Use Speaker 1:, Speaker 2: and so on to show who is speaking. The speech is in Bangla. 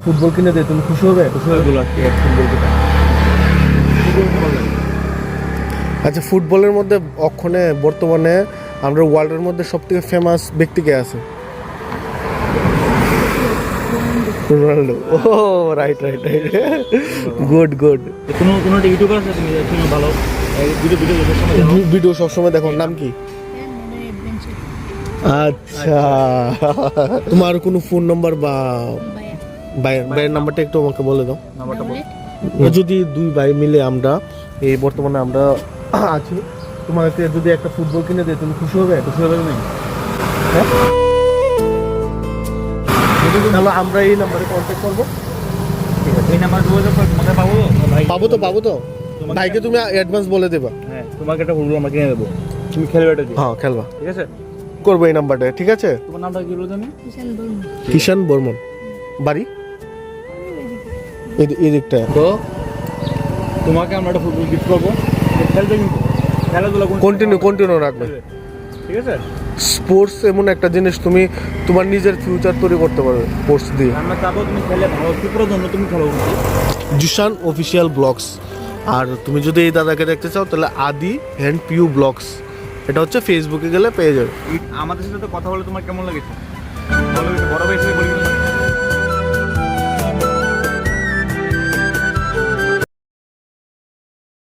Speaker 1: ফুটবল কিনে দে, তুমি খুশি হবে? খুশি হবে বলো ফুটবল কিনে। আচ্ছা, ফুটবলের মধ্যে অক্ষণে বর্তমানে আমরা ওয়ার্ল্ডের মধ্যে সবথেকে ফেমাস ব্যক্তি কে আছে? Ronaldo. Oh right right right, good good.
Speaker 2: কোনো কোনো ইউটিউবার আছে তুমি ভালো
Speaker 1: ভিডিও সবসময় দেখো, নাম কি? আচ্ছা, তোমার কোনো ফোন নাম্বার বা ভাইয়ের নাম্বারটা একটু আমাকে বলে দাও।
Speaker 2: নাম্বারটা বল।
Speaker 1: যদি দুই ভাই মিলে আমরা এই বর্তমানে আমরা আছি, তোমাকে যদি একটা ফুটবল কিনে দেয়, তুমি খুশি হবে? খুশি হবে নাকি? হ্যাঁ, তাহলে আমরা এই নাম্বারে কন্ট্যাক্ট করবো।
Speaker 2: ঠিক আছে, এই নাম্বার যোগাযোগ করে তোমাকে পাবো ভাই?
Speaker 1: পাবো তো ভাইকে তুমি অ্যাডভান্স বলে দেবা।
Speaker 2: হ্যাঁ, তোমাকে একটা ফুটবল আমরা কিনে দেবো, তুমি খেলবে এটা দিয়ে।
Speaker 1: হ্যাঁ খেলবা,
Speaker 2: ঠিক আছে,
Speaker 1: করবো এই নাম্বারটা। ঠিক আছে,
Speaker 2: তোমার নামটা কি বলো জানি?
Speaker 1: কিষান বর্মন, বাড়ি এদিকটা।
Speaker 2: তো তোমাকে আমরা একটা ফুটবল গিফট করবো, খেলবে কিন্তু খেলাধুলা
Speaker 1: কন্টিনিউ রাখবে।
Speaker 2: ঠিক আছে,
Speaker 1: স্পোর্টস এমন একটা জিনিস, তুমি তোমার নিজের ফিউচার তৈরি করতে পারবে স্পোর্টস দিয়ে।
Speaker 2: আমরা চাবো তুমি খেলে ভালো সুপ্র জন্য তুমি খেলো।
Speaker 1: Zeeshan official blogs. আর তুমি যদি এই দাদাকে দেখতে চাও তাহলে আদি অ্যান্ড পিউ ব্লগস, এটা হচ্ছে ফেসবুকে গেলে পেয়ে যাবে।
Speaker 2: আমাদের সাথে তো কথা বলে তোমার কেমন লেগেছে? ভালো লেগেছে, বড় ভাই হিসেবে বলি।